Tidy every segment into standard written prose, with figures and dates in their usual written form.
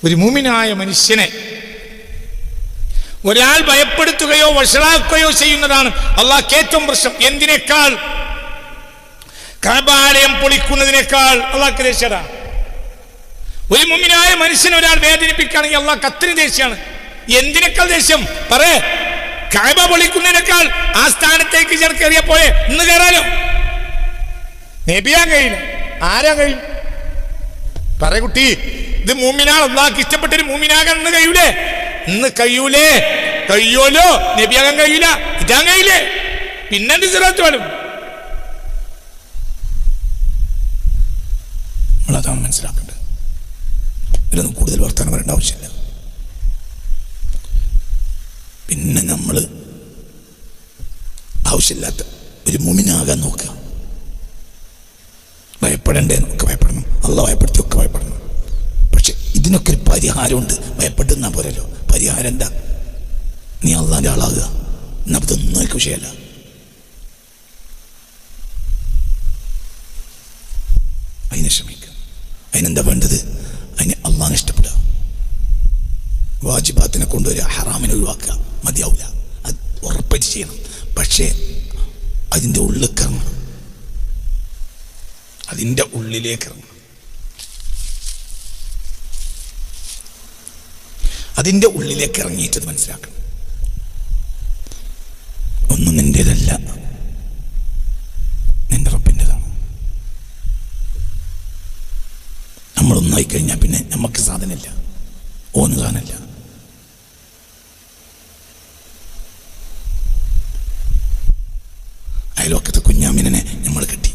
ഒരു മുഅ്മിനായ മനുഷ്യനെ ഒരാൾ ഭയപ്പെടുത്തുകയോ വഷളാക്കുകയോ ചെയ്യുന്നതാണ് അള്ളാഹ്ക്ക് ഏറ്റവും പ്രശ്നം. എന്തിനേക്കാൾ? കഅബാലയം പൊളിക്കുന്നതിനേക്കാൾ അള്ളാഹ്ക്ക് ദേഷ്യമാണ്. ഒരു മുഅ്മിനായ മനുഷ്യനെ ഒരാൾ വേദനിപ്പിക്കുകയാണെങ്കിൽ അള്ളാഹ്ക്ക് അത്രയും ദേഷ്യമാണ്. എന്തിനേക്കാൾ ദേഷ്യം? പറയേ. കഅബ പൊളിക്കുന്നതിനേക്കാൾ ആ സ്ഥാനത്തേക്ക് കയറിയാ പോയെ ഇന്ന് കയറാലോ. നബിയാൻ കഴിയില്ല, ആരാ കഴിയും? പറ കുട്ടി, ഇത് മുഅ്മിനാണ്, അള്ളാഹ്ക്ക് ഇഷ്ടപ്പെട്ടൊരു മുഅ്മിനാകാൻ ഇന്ന് കഴിയൂലേ? ഇന്ന് കഴിയൂലേ? കഴിയോലോ? നബിയാകാൻ കഴിയില്ല, ഇതാൻ കഴിയില്ലേ? പിന്നെന്ത് സിറാത്ത് വേണം? നമ്മളതാണ് മനസ്സിലാക്കേണ്ടത്. ഇതിലൊന്നും കൂടുതൽ വർത്തമാനം പറയേണ്ട ആവശ്യമില്ല. പിന്നെ നമ്മൾ ആവശ്യമില്ലാത്ത ഒരു മുഅ്മിനാകാൻ നോക്കുക. ഭയപ്പെടണ്ടേ? നമുക്ക് ഭയപ്പെടണം. അള്ളാഹ് ഭയപ്പെടുത്തിയൊക്കെ ഭയപ്പെടണം. പക്ഷെ ഇതിനൊക്കെ ഒരു പരിഹാരമുണ്ട്. ഭയപ്പെടുന്ന പോരല്ലോ. പരിഹാരം എന്താ? നീ അള്ളാന്റെ ആളാകുക. എന്നാ ഇതൊന്നും എനിക്ക് വിഷയമല്ല. അതിനെ ശ്രമിക്കുക. അതിനെന്താ വേണ്ടത്? അതിനെ അള്ളാഹിനെ ഇഷ്ടപ്പെടുക. വാജിബാത്തിനെ കൊണ്ടുവരിക, ഹറാമിനെ ഒഴിവാക്കുക. മതിയാവില്ല, അത് ഉറപ്പായിട്ട് ചെയ്യണം. പക്ഷേ അതിൻ്റെ ഉള്ളിലേക്ക് ഇറങ്ങണം. അതിൻ്റെ ഉള്ളിലേക്ക് ഇറങ്ങണം. അതിൻ്റെ ഉള്ളിലേക്ക് ഇറങ്ങിയിട്ടത് മനസ്സിലാക്കണം. ഒന്നും നിൻ്റേതല്ല, നിന്റെ റബ്ബിൻ്റെതാണ്. നമ്മളൊന്നായി കഴിഞ്ഞാൽ പിന്നെ നമുക്ക് സാധനമില്ല, ഓന് സാധനമില്ല. അയൽവക്കത്തെ കുഞ്ഞാമിനെ നമ്മൾ കെട്ടി.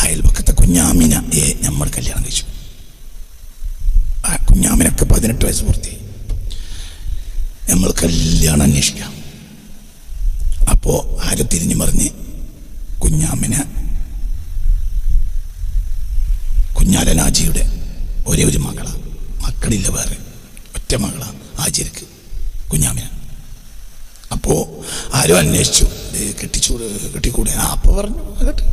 അയൽവക്കത്തെ കുഞ്ഞാമിനെ നമ്മൾ കല്യാണം കഴിച്ചു. ആ കുഞ്ഞാമിനൊക്കെ 18 വയസ്സ് പൂർത്തി. നമ്മൾ കല്യാണം അന്വേഷിക്കാം. അപ്പോൾ ആരെ തിരിഞ്ഞു പറഞ്ഞ് കുഞ്ഞാമിനെ കുഞ്ഞാലനാജിയുടെ ഒരേ ഒരു മകളാണ്. മക്കളില്ല, വേറെ ഒറ്റ മകളാണ് ആജിർക്ക് കുഞ്ഞാമിന. അപ്പോൾ ആരോ അന്വേഷിച്ചു, കെട്ടിക്കൂടെ? അപ്പോൾ പറഞ്ഞു കേട്ട്.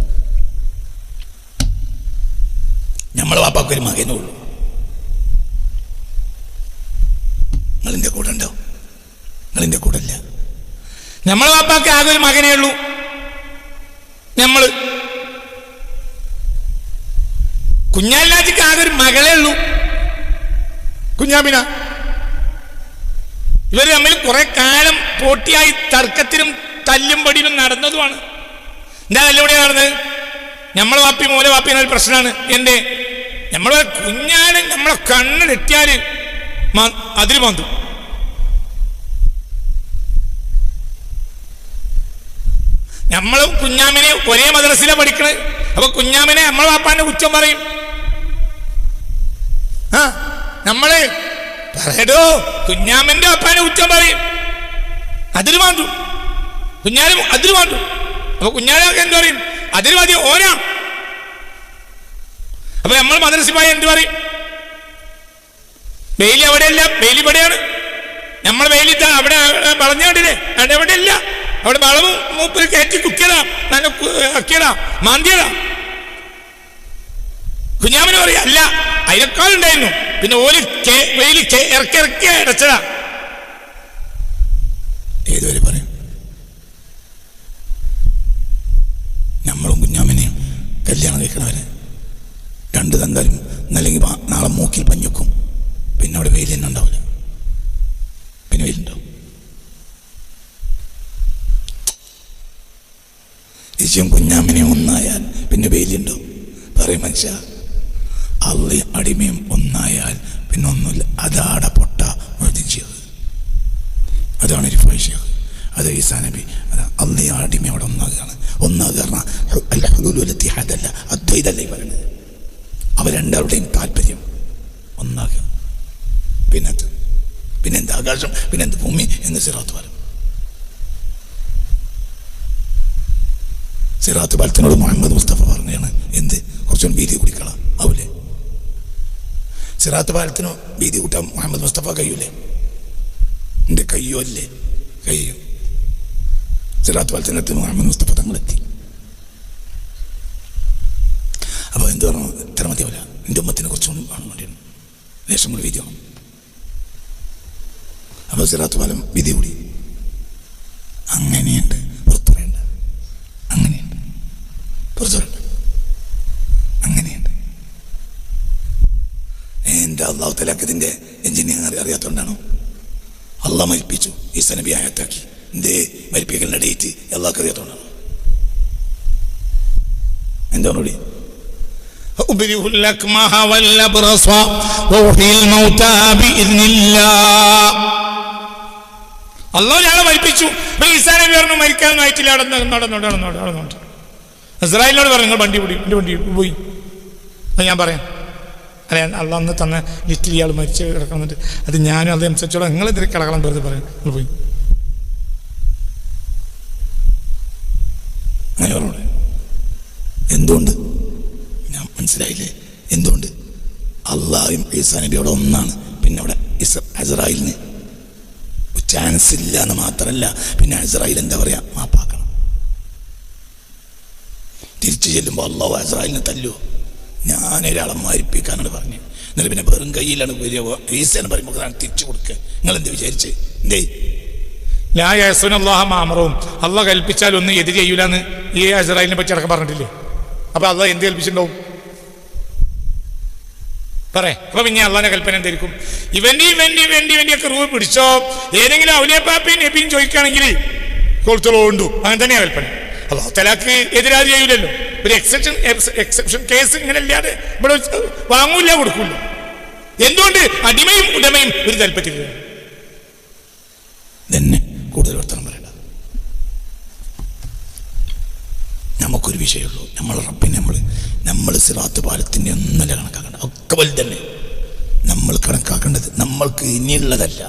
നമ്മളെ വാപ്പാക്കൊരു മകനേ ഉള്ളൂ. നിങ്ങളിൻ്റെ കൂടെ ഉണ്ടോ? നിങ്ങളിൻ്റെ കൂടെ ഇല്ല. നമ്മളെ വാപ്പാക്ക് ആകെ ഒരു മകനേ ഉള്ളൂ. കുഞ്ഞാലിനാജിക്ക് ആകെ ഒരു മകളേ ഉള്ളൂ, കുഞ്ഞാമിന. ഇവർ തമ്മിൽ കുറെ കാലം പോട്ടിയായി തർക്കത്തിനും തല്ലും പടിയിലും നടന്നതുമാണ്. എന്താ തല്ലുപടി നടന്നത്? നമ്മളെ വാപ്പി മൂല വാപ്പിന് ഒരു പ്രശ്നമാണ്. എന്റെ നമ്മളെ കുഞ്ഞാല് നമ്മളെ കണ്ണിലെത്തിയാല് അതിൽ വന്നു. നമ്മളും കുഞ്ഞാമിനെ ഒരേ മദ്രസയിലാണ് പഠിക്കണത്. അപ്പൊ കുഞ്ഞാമിനെ നമ്മളെ വാപ്പാന്റെ കുറ്റം പറയും. നമ്മള് പറയടോ, കുഞ്ഞാമിന്റെ വാപ്പാന്റെ കുറ്റം പറയും. അതിൽ മാറ്റും. കുഞ്ഞാലും അതിൽ മാറ്റും. അപ്പൊ കുഞ്ഞാലൊക്കെ എന്ത് പറയും? അതിൽ മതി ഓരാ. അപ്പൊ നമ്മൾ മദ്രസയായി എന്ത് പറയും? വെയിലി അവിടെയല്ല, വെയിലി ഇവിടെയാണ്. നമ്മൾ വെയിലിത്താ അവിടെ വളഞ്ഞാടില്ലേ? അവിടെ എവിടെ ഇല്ല. അവിടെ വളവും മൂപ്പിൽ കയറ്റി കുക്കിയതാ, നല്ല അക്കിയതാ, മാന്തിയതാ. കുഞ്ഞാമിന് പറയാ അല്ല, അതിനേക്കാളുണ്ടായിരുന്നു. പിന്നെ ഓല് വെയില് ഇറക്കി അടച്ചതാ. ഏതുവരെ പറയും? നമ്മളും കുഞ്ഞാമിനെയും കല്യാണം കഴിക്കണവരെ രണ്ട് തന്താലും അല്ലെങ്കിൽ നാളെ മൂക്കിൽ പഞ്ഞുക്കും. പിന്നെ അവിടെ വെയിൽ തന്നെ ഉണ്ടാവില്ല. പിന്നെ വെയിലുണ്ടാവും. ഈശോയും കുഞ്ഞാമിനെയും ഒന്നായാൽ പിന്നെ വെയിലുണ്ടാവും. പറയും മനുഷ്യ, അള്ളയും അടിമയും ഒന്നായാൽ പിന്നെ ഒന്നുമില്ല. അതാടെ പൊട്ട മൊയ്തീൻ ശൈഖ്, അതാണ് ഒരു ഫൈഷ്. അത് ഈസാ നബി. അള്ളയും അടിമയും അവിടെ ഒന്നാകുകയാണ്. ഒന്നാകുക അതല്ല, അദ്വൈതല്ല ഈ പറയുന്നത്. അവർ രണ്ടാളുടെയും താല്പര്യം ഒന്നാകുക. പിന്നെന്ത് ആകാശം, പിന്നെന്ത് ഭൂമി എന്ന് സിറാത്ത് പാലം. സിറാത്ത് പാലത്തിനോട് മുഹമ്മദ് മുസ്തഫ പറഞ്ഞാണ് എന്ത്? കുറച്ചുകൂടി വീതി കുടിക്കണം ആവൂലേ? സിറാത്ത് പാലത്തിനോ വീതി കൂട്ടാൻ മുഹമ്മദ് മുസ്തഫ കഴിയൂലേ? എൻ്റെ കയ്യോ അല്ലേ? കഴിയും. സിറാത്ത് പാലത്തിനടുത്ത് മുഹമ്മദ് മുസ്തഫ തങ്ങളെത്തി. അപ്പോൾ എന്ത് പറഞ്ഞു? ഇത്ര മതിയാവില്ല. ലേശം കൂടി വീതി വേണം. അപ്പോൾ സിറാത്ത് പാലം വീതി കൂടി. അങ്ങനെയുണ്ട്, പുറത്തു പറയണ്ട. അങ്ങനെയുണ്ട്, പുറത്തു പറയണ്ട. അങ്ങനെയുണ്ട്. എൻ്റെ അള്ളാഹു തആലക്ക് ഇതിൻ്റെ എഞ്ചിനീയറിംഗ് അറിയാത്തതുകൊണ്ടാണോ? അള്ളാഹ് മരിപ്പിച്ചു, ഈസാ നബി ആയത്താക്കി. എന്തേ മരിപ്പിക്കലിൻ്റെ ഡേറ്റ് അള്ളാഹ്ക്ക് അറിയാത്തതുകൊണ്ടാണോ? എന്താണോടി? അള്ളാഹു ഞങ്ങളെ മരിപ്പിച്ചു. ഈസാ നബി പറഞ്ഞു മരിക്കാനൊന്നും ആയിട്ടില്ല, നടന്നുണ്ട്. ഇസ്രായേലിനോട് പറഞ്ഞു നിങ്ങൾ വണ്ടി പോയി. അത് ഞാൻ പറയാം. അല്ലെ അള്ളാഹ് അന്ന് തന്ന ലിസ്റ്റിൽ ഇയാൾ മരിച്ച് കിടക്കുന്നുണ്ട്. അത് ഞാനും അതനുസരിച്ചോളം നിങ്ങൾ ഇതിൽ കിടക്കണം വെറുതെ പറയാം. നിങ്ങൾ പോയി അങ്ങനെ പറഞ്ഞു. എന്തുകൊണ്ട്? ഞാൻ മനസ്സിലായില്ലേ എന്തുകൊണ്ട്? അള്ളാഹും ഈസാ നബി അവിടെ ഒന്നാണ്. പിന്നെ അവിടെ ഇസ്രായേലിന് ചാൻസ് ഇല്ല എന്ന് മാത്രമല്ല, പിന്നെ ഇസ്രായേൽ എന്താ പറയാ, മാപ്പാക്കണം. തിരിച്ചു ചെല്ലുമ്പോൾ അള്ളാഹു ഇസ്രായേലിനെ തല്ലുവോ? ഞാനൊരാളെ മരിപ്പിക്കാനാണ് പറഞ്ഞു. എന്നിട്ട് പിന്നെ വെറും കയ്യിലാണ് ഈസേനെ പറയുമ്പോൾ തിരിച്ചു കൊടുക്കുക. നിങ്ങൾ എന്ത് വിചാരിച്ച്? എന്തേ ലാ യഅ്സുനല്ലാഹ മാ അമറഹും, അള്ളാഹ് കൽപ്പിച്ചാൽ ഒന്നും എതിര് ചെയ്യൂലെന്ന് ഈ ഇസ്രായേലിനെ പറ്റി അടക്കം പറഞ്ഞിട്ടില്ലേ? അപ്പൊ അള്ളാഹ് എന്ത് കൽപ്പിച്ചിട്ടുണ്ടാവും പറയാം. അപ്പൊ പിന്നെ അള്ളാഹിന്റെ കൽപ്പന എന്തായിരിക്കും? ഇവന്റെയൊക്കെ റൂപ് പിടിച്ചോ, ഏതെങ്കിലും ഔലിയാപ്പാപ്പയും നബിയും ചോദിക്കുകയാണെങ്കിൽ കൊടുത്തോളൂ ഉണ്ടു. അങ്ങനെ തന്നെയാ കൽപ്പന. അള്ളാഹു തആലക്ക് എതിരാതി ചെയ്യൂലല്ലോ. ഒരു എക്സെപ്ഷൻ കേസ് ഇങ്ങനെ അല്ലാതെ ഇവിടെ വാങ്ങൂല, കൊടുക്കൂല. എന്തുകൊണ്ട്? അടിമയും ഉടമയും ഒരു താല്പര്യത്തില്ല. തന്നെ കൂടുതൽ വർത്തമാനം പറയണ്ട. നമുക്കൊരു വിഷയമുള്ളൂ. നമ്മൾ റബ്ബിനെ നമ്മൾ സിറാത്ത് പാലത്തിൻ്റെ ഒന്നല്ല കണക്കാക്കേണ്ട, ഒക്കെ വലുതന്നെ നമ്മൾ കണക്കാക്കേണ്ടത്. നമ്മൾക്ക് ഇനിയുള്ളതല്ല,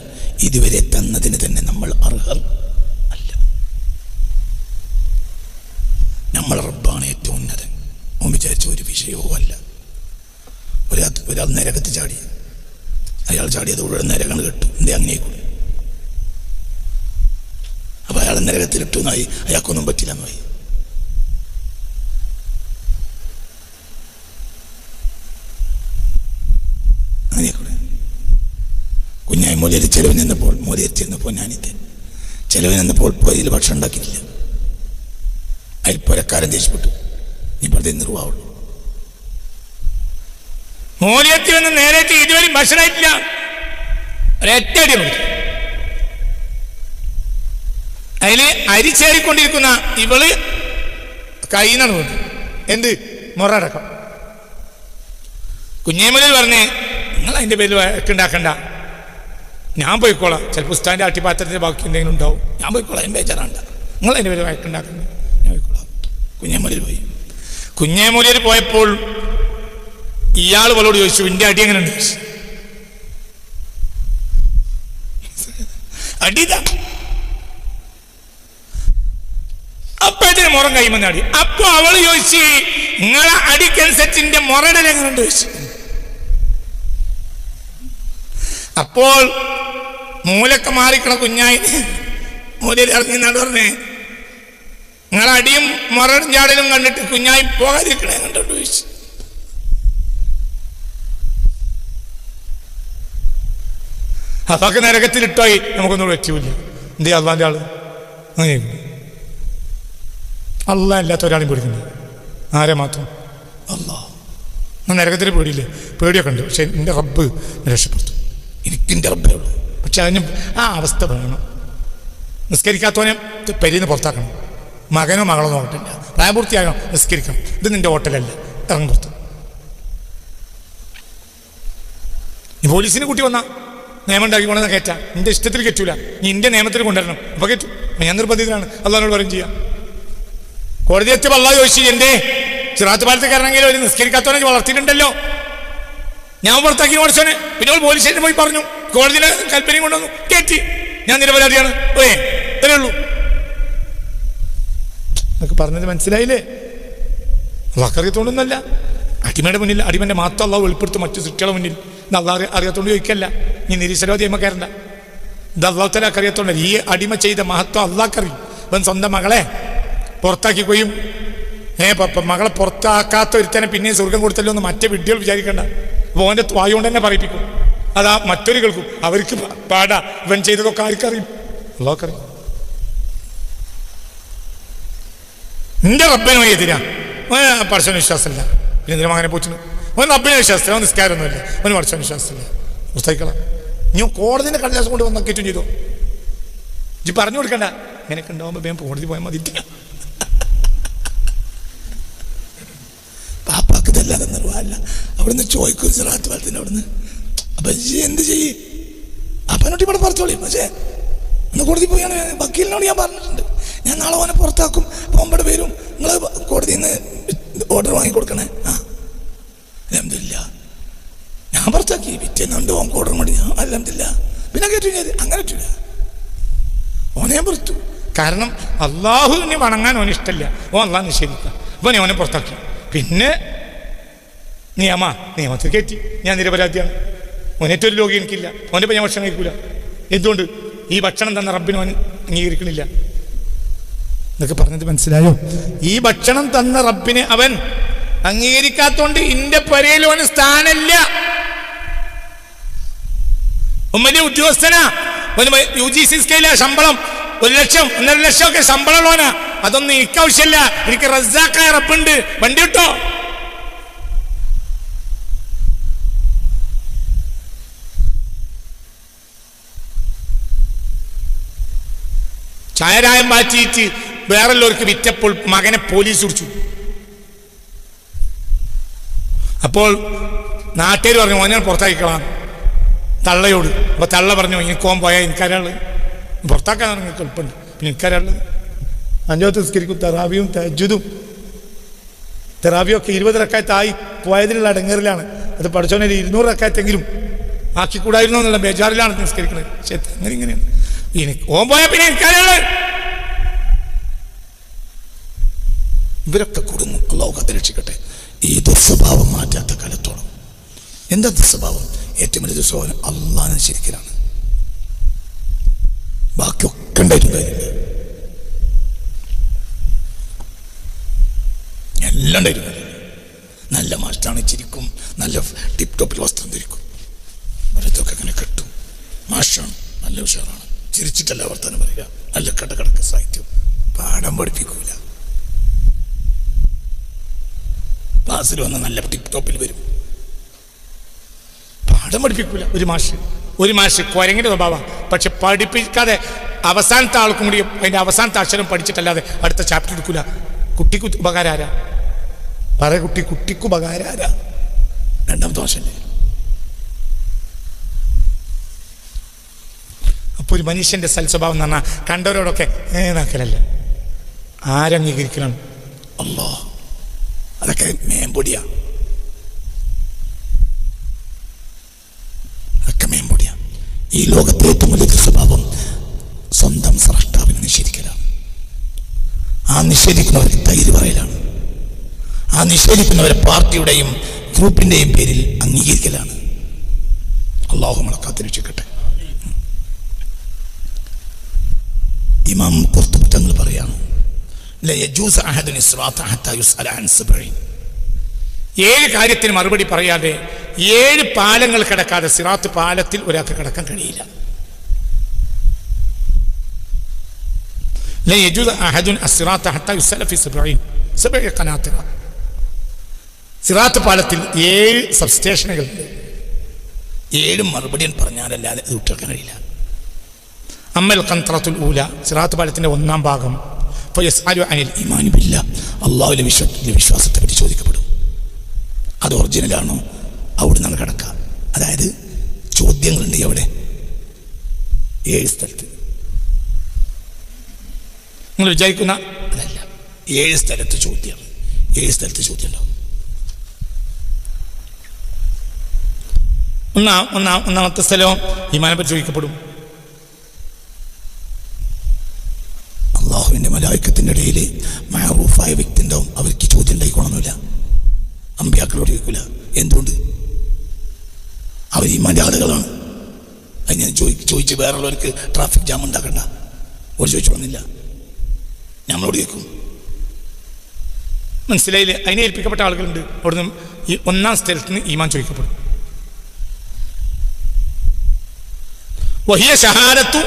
ഇതുവരെ തന്നതിന് തന്നെ നമ്മൾ അർഹർ അല്ല. നമ്മൾ റബ്ബാണ് ഏറ്റവും ഉന്നതൻ. അവൻ വിചാരിച്ച ഒരു വിഷയവും അല്ല. ഒരാൾ നരകത്ത് ചാടി, അയാൾ ചാടിയത് മുഴുവൻ നരകങ്ങൾ കെട്ടു. എന്തേ അങ്ങനെ കൂടി? അപ്പൊ അയാൾ നരകത്തിലിട്ടു എന്നായി, അയാൾക്കൊന്നും പറ്റില്ല എന്നായി. അങ്ങനെ കൂടെ കുഞ്ഞായി മൂലയിൽ ചെലവിന് നിന്നപ്പോൾ, മൂലയിൽ ചെന്നപ്പോൾ ഞാനിത്തെ ചെലവിന് നിന്നപ്പോൾ പൊരിയിൽ ഭക്ഷണം ഉണ്ടാക്കിയിട്ടില്ല. അതിൽ പുരക്കാരൻ ദേഷ്യപ്പെട്ടു. നീ പറഞ്ഞ നിർവാഹുള്ളൂ. മൂലയത്തിൽ വന്ന് നേരത്തെ ഇതുവരെ ഭക്ഷണമായിട്ടില്ല. ഒരൊറ്റടി നോക്കി അതില് അരി ചേറിക്കൊണ്ടിരിക്കുന്ന ഇവള് കൈന്നാണ് പോയത്. എന്ത് മൊറടക്കം. കുഞ്ഞേമൂലിൽ പറഞ്ഞേ നിങ്ങൾ അതിൻ്റെ പേരിൽ വഴക്കുണ്ടാക്കണ്ട, ഞാൻ പോയിക്കോളാം. ചിലപ്പോൾ ഉസ്താൻ്റെ അട്ടിപ്പാത്രത്തിൻ്റെ ബാക്കി എന്തെങ്കിലും ഉണ്ടാവും, ഞാൻ പോയിക്കോളാം. അതിന് ബേജാറാണ്ട, നിങ്ങൾ അതിൻ്റെ പേരിൽ വഴക്കുണ്ടാക്കണ്ട, ഞാൻ പോയിക്കോളാം. കുഞ്ഞേമൂലിൽ പോയി. കുഞ്ഞേമൂലിൽ പോയപ്പോൾ ഇയാൾ അവളോട് ചോദിച്ചു, എൻ്റെ അടി എങ്ങനെ ഉണ്ട്? അടിതാ. അപ്പോഴത്തേന് മുറം കൈമെന്ന് അടി. അപ്പൊ അവള് ചോദിച്ചു, നിങ്ങളെ അടിക്കനുസരിച്ചിന്റെ മുറടൽ എങ്ങനെയുണ്ട് ചോദിച്ചു. അപ്പോൾ മൂലൊക്കെ മാറിക്കണ കുഞ്ഞായി മൂലയിൽ ഇറങ്ങിന്നാണ് പറഞ്ഞേ, നിങ്ങളെ അടിയും മുറടും ചാടലും കണ്ടിട്ട് കുഞ്ഞായി പോകാതിരിക്കണേ കണ്ടോട്ട് ചോദിച്ചു. അതൊക്കെ നരകത്തിലിട്ടായി നമുക്കൊന്നും പറ്റൂല. എന്തേ അള്ളാന്റെ ആള് അങ്ങനെ അള്ളാഹ് അല്ലാത്ത ഒരാളെയും പേടിക്കുന്നുണ്ട്. ആരെ മാത്രം? അള്ളാഹ്. നരകത്തിൽ പേടിയില്ലേ? പേടിയൊക്കെ ഉണ്ട്. പക്ഷെ എൻ്റെ റബ്ബ് രക്ഷപ്പെടുത്തും. എനിക്കെൻ്റെ റബ്ബേ ഉള്ളൂ. പക്ഷെ അതിന് ആ അവസ്ഥ വേണം. നിസ്കരിക്കാത്തവനെ പെരിന്ന് പുറത്താക്കണം. മകനോ മകളോ നോക്കട്ടില്ല, പ്രായപൂർത്തിയാകണം, നിസ്കരിക്കണം. ഇത് നിന്റെ ഹോട്ടലല്ല, ഇറങ്ങി പുറത്ത്. നീ പോലീസിന് കൂട്ടി വന്നാ നിയമം ഉണ്ടാക്കി കൊണ്ടുവന്ന കയറ്റാം. നിന്റെ ഇഷ്ടത്തിൽ കയറ്റൂല, നീ എൻ്റെ നിയമത്തിൽ കൊണ്ടുവരണം. അപ്പൊ കയറ്റും. ഞാൻ നിർബന്ധിതനാണ്. അള്ളാഹിനോട് പറയും ചെയ്യാം. കോടതി എത്തിയപ്പോൾ അള്ളാഹ് ചോദിച്ചു, എൻ്റെ സിറാത്ത് പാലത്ത് കയറണമെങ്കിൽ ഒരു നിസ്കരിക്കാത്തവനെ വളർത്തിയിട്ടുണ്ടല്ലോ, ഞാൻ പുറത്താക്കി പഠിച്ചോനെ. പിന്നെ അവൾ പോലീസ് സ്റ്റേഷനിൽ പോയി പറഞ്ഞു, കോടതിയുടെ കൽപ്പനയും കൊണ്ടുവന്നു, കയറ്റി. ഞാൻ നിരപരാധിയാണ്. ഇത്രേ ഉള്ളൂ. എന്നൊക്കെ പറഞ്ഞത് മനസ്സിലായില്ലേ? അള്ളാഹ്ക്കറിയത്തോണ്ടൊന്നുമല്ല. അടിമയുടെ മുന്നിൽ അടിമന്റെ മാത്രം അള്ളാഹ് വെളിപ്പെടുത്തും മറ്റു സൃഷ്ടികളുടെ മുന്നിൽ. ഇത് അള്ളാഹ് അറിയാത്തോണ്ട് ചോദിക്കല്ല. നീ നിരീശ്വരവാദി അമ്മക്കാരണ്ട. ഇത് അള്ളാഹു തആലക്ക് അറിയാത്തോണ്ടല്ല. ഈ അടിമ ചെയ്ത മഹത്വം അള്ളാഹ്ക്കറിയും. ഇവൻ സ്വന്തം മകളെ പുറത്താക്കിക്കൊയ്യും മകളെ പുറത്താക്കാത്ത ഒരുത്തനെ പിന്നെയും സ്വർഗം കൊടുത്തല്ലോ എന്ന് മറ്റേ വിഡ്ഢികൾ വിചാരിക്കണ്ട. അപ്പോൾ ഓൻ്റെ വായു കൊണ്ട് തന്നെ പറയിപ്പിക്കും. അതാ മറ്റൊരു കേൾക്കും. അവർക്ക് പാടാ. ഇവൻ ചെയ്തതൊക്കെ ആർക്കറിയും? അല്ലാഹുക്കറിയും. എന്റെ റബ്ബിനോ എതിരാ, പടച്ചോൻ വിശ്വാസമില്ല. പിന്നെ എന്തിനും അങ്ങനെ പോയിട്ടുണ്ട്? അവൻ റബ്ബിനെ വിശ്വാസത്തില്ല, അവൻ നിസ്കാരമൊന്നുമില്ല, അവന് പടച്ചോൻ വിശ്വാസമില്ല. പുസ്തകിക്കളാം. നീ കോടതിന്റെ കടലാസം കൊണ്ട് വന്ന കയറ്റും ചെയ്തോ? ഇജ്ജ് പറഞ്ഞു കൊടുക്കണ്ട. ഇങ്ങനെയൊക്കെ ഉണ്ടാവുമ്പോ വേഗം കോടതി പോയാൽ മതി. പാപ്പാക്ക് ഇതല്ലാതെ നിർവാഹമില്ല. അവിടുന്ന് ചോദിക്കും സിറാത്ത് പാലത്തിന് അവിടുന്ന്. അപ്പൊ എന്ത് ചെയ്യ്? അപ്പനോട്ട് ഇവിടെ പുറത്തോളി. പക്ഷേ ഒന്ന് കോടതി പോയാണ്. വക്കീലിനോട് ഞാൻ പറഞ്ഞിട്ടുണ്ട്, ഞാൻ നാളെ ഓനെ പുറത്താക്കും, പോകുമ്പോടെ വരും, നിങ്ങൾ കോടതിയിൽ നിന്ന് ഓർഡർ വാങ്ങിക്കൊടുക്കണേ. അൽഹംദുലില്ലാ ഞാൻ പുറത്താക്കി. പിറ്റേന്നുണ്ട് ഓൻ ഓർഡർ മതി. അൽഹംദുലില്ലാ പിന്നെ കേട്ടു. അങ്ങനെ പറ്റൂല. ഓനെ ഞാൻ പുറത്തു. കാരണം അള്ളാഹുവിനെ വണങ്ങാൻ ഓന് ഇഷ്ടമല്ല. ഓൻ അള്ളാഹ് നിഷേധിക്കുക. അപ്പൊ ഓനെ പുറത്താക്കി. പിന്നെ നിയമത്തിൽ കയറ്റി. ഞാൻ നിരപരാധിയാണ്. ഓനേറ്റൊരു രോഗി എനിക്കില്ല. ഓൻ്റെ ഇപ്പം ഞാൻ ഭക്ഷണം കഴിക്കൂല. എന്തുകൊണ്ട്? ഈ ഭക്ഷണം തന്ന റബ്ബിനെ ഓൻ അംഗീകരിക്കണില്ല. എന്നൊക്കെ പറഞ്ഞത് മനസ്സിലായോ? ഈ ഭക്ഷണം തന്ന റബ്ബിനെ അവൻ അംഗീകരിക്കാത്തോണ്ട് ഇന്റെ പെരയിൽ ഓന് സ്ഥാനമില്ല. വലിയ ഉദ്യോഗസ്ഥനാ. UGC സ്കെയിലാ ശമ്പളം. 1 ലക്ഷം 1.5 ലക്ഷം ഒക്കെ ശമ്പളം ഉള്ളവനാ. അതൊന്നും എനിക്ക് ആവശ്യമില്ല. എനിക്ക് റസാഖായ റബ്ബുണ്ട്. വണ്ടി കിട്ടോ? ചായരായം മാറ്റിയിട്ട് വേറെല്ലാവർക്ക് വിറ്റപ്പോൾ മകനെ പോലീസ് പിടിച്ചു. അപ്പോൾ നാട്ടുകാർ പറഞ്ഞു ഓനെ പുറത്താക്കിക്കളാം തള്ളയോട്. അപ്പൊ തള്ള പറഞ്ഞു എനിക്കോൻ പോയാൽ എനിക്കാരാള് പുറത്താക്കാൻ നിങ്ങൾക്ക് എളുപ്പമുണ്ട്. പിന്നെ എനിക്കാരാള് 5 നിസ്കരിക്കും, തെറാവിയും തഹജ്ജുദും. തെറാവിയൊക്കെ 20 റക്അത്തായി പോയതിനുള്ള അടങ്ങേറിലാണ്. അത് പഠിച്ചോനെ 200 റക്അത്തെങ്കിലും ആക്കിക്കൂടായിരുന്നു എന്നുള്ള ബേജാറിലാണ് നിസ്കരിക്കുന്നത്. പക്ഷേ അങ്ങനെ ഇങ്ങനെയാണ്. ഓൻ പോയാൽ പിന്നെ എനിക്കാരാള്. ഇവരൊക്കെ കുടുങ്ങും. അല്ലാഹു കാത്തുരക്ഷിക്കട്ടെ. ഈ ദുസ്വഭാവം മാറ്റാത്ത കാലത്തോളം. എന്താ ദുസ്വഭാവം? ഏറ്റവും വലിയ ദുസ്വഭാവം അള്ളാഹനെ ശരിക്കലാണ്. ബാക്കിയൊക്കെ ഉണ്ടായിട്ടുണ്ട്. എല്ലാം ഉണ്ടായിരുന്നു. നല്ല മാഷ്ടാണ്, ചിരിക്കും, നല്ല ടിപ് ടോപ്പിൽ വസ്ത്രം ധരിക്കും, മരത്തൊക്കെ അങ്ങനെ കെട്ടും. മാഷാണ്, നല്ല ഉഷാറാണ്, ചിരിച്ചിട്ടല്ല വർത്താനം പറയുക, നല്ല കടകടക്ക് സാഹിത്യം. പാഠം പഠിപ്പിക്കൂല. ക്ലാസ്സിൽ വന്ന് നല്ല ടിപ് ടോപ്പിൽ വരും, പാഠം പഠിപ്പിക്കൂല. ഒരു മാഷ് കുരങ്ങിന്റെ സ്വഭാവം. പക്ഷെ പഠിപ്പിക്കാതെ അവസാനത്തെ ആൾക്കും കൂടി അതിന്റെ അവസാനത്തെ അക്ഷരം പഠിച്ചിട്ടല്ലാതെ അടുത്ത ചാപ്റ്റർ എടുക്കൂല. കുട്ടിക്ക് ഉപകാരം ആരാ? പറയ കുട്ടിക്ക് ഉപകാരം ആരാ? രണ്ടാമത്തെ വർഷല്ലേ. അപ്പൊ ഒരു മനുഷ്യന്റെ സൽസ്വഭാവം എന്ന് പറഞ്ഞാൽ കണ്ടവരോടൊക്കെ നാക്കലല്ല, ആരംഗീകരിക്കണം? അല്ലാഹ്. അതൊക്കെ മേമ്പൊടിയാ, അതൊക്കെ മേമ്പൊടിയാ. ഈ ലോകത്തെ ഏറ്റവും വലിയ സ്വഭാവം സ്വന്തം സ്രഷ്ടാവിനെ നിഷേധിക്കലാണ്. ആ നിഷേധിക്കുന്നവർക്ക് തൈര് പറയലാണ്. ആ നിഷേധിക്കുന്നവരെ പാർട്ടിയുടെയും ഗ്രൂപ്പിന്റെയും പേരിൽ അംഗീകരിക്കലാണ്. അല്ലാഹു നമ്മളെ കാത്തുരക്ഷിക്കട്ടെ. ഇമാം ഖുർത്തുബി തങ്ങൾ പറയാണ്, 7 കാര്യത്തിന് മറുപടി പറയാതെ 7 പാലങ്ങൾ കിടക്കാതെ സിറാത്ത് പാലത്തിൽ ഒരാൾക്ക് കിടക്കാൻ കഴിയില്ല. സിറാത്ത് പാലത്തിൽ 7 സബ്സ്റ്റേഷനുകളുണ്ട്. 7 മറുപടി പറഞ്ഞാലല്ലാതെ അത് വിട്ടേക്കാൻ കഴിയില്ല. അമ്മൽ ഖന്ത്രത്തുൽ ഊല, സിറാത്ത് പാലത്തിന്റെ 1-ാം ഭാഗം. അനിൽ ഈമാൻ ബില്ലാ, അള്ളാഹുവിലെ വിശ്വാസത്തെ പറ്റി ചോദിക്കപ്പെടും. അത് ഒറിജിനലാണോ? അവിടെ നിന്നാണ് കിടക്കുക. അതായത് ചോദ്യങ്ങളുണ്ട് അവിടെ 7 സ്ഥലത്ത്. നിങ്ങൾ വിചാരിക്കുന്ന അതല്ല, 7 സ്ഥലത്ത് ചോദ്യമാണ്. 7 സ്ഥലത്ത് ചോദ്യം ഉണ്ടാവും. ഒന്നാമത്തെ സ്ഥലവും ഈമാനെ പറ്റി ചോദിക്കപ്പെടും. അള്ളാഹുവിൻ്റെ മലായിക്കത്തിൻ്റെ ഇടയിൽ മഅറൂഫായ വ്യക്തി ഉണ്ടാവും. അവർക്ക് ചോദ്യം ഉണ്ടായിക്കൊള്ളണമെന്നില്ല. അമ്പിയാക്കളോട് ചോദിക്കില്ല. എന്തുകൊണ്ട്? അവർ ഈമാൻ്റെ ആളുകളാണ്. അത് ഞാൻ ചോദിച്ച് വേറുള്ളവർക്ക് ട്രാഫിക് ജാം ഉണ്ടാക്കണ്ട. ഒരു ചോദിച്ചു വന്നില്ല, നമ്മളോട് ചോദിക്കും. മനസ്സിലായില്ലേ? അതിനെ ഏൽപ്പിക്കപ്പെട്ട ആളുകളുണ്ട്. അവിടുന്ന് ഈ 1-ാം സ്ഥലത്ത് നിന്ന് ഈമാൻ ചോദിക്കപ്പെടും. വഹിയ ഷഹാദത്തു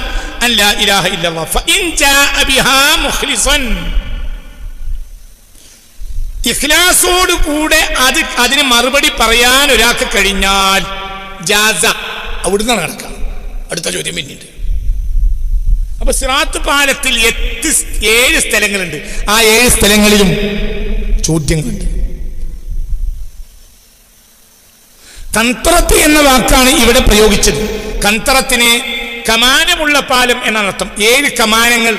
അൻ ലാ ഇലാഹ ഇല്ലല്ലാഹ് ഫഇൻ ജാഅ ബിഹാ മുഖ്ലിസൻ. ഇഖ്ലാസോട് കൂടെ അതിന് മറുപടി പറയാൻ ഒരാൾക്ക് കഴിഞ്ഞാൽ ജാസ, അവിടുന്ന് നടക്കാം. അടുത്ത ചോദ്യം പിന്നീട്. അപ്പൊ സിറാത്ത് പാലത്തിൽ 7 സ്ഥലങ്ങളുണ്ട്. ആ 7 സ്ഥലങ്ങളിലും ചോദ്യങ്ങളുണ്ട്. കന്തറത്ത് എന്ന വാക്കാണ് ഇവിടെ പ്രയോഗിച്ചത്. കന്തറത്തിന് കമാനമുള്ള പാലം എന്നാണ് അർത്ഥം. 7 കമാനങ്ങൾ.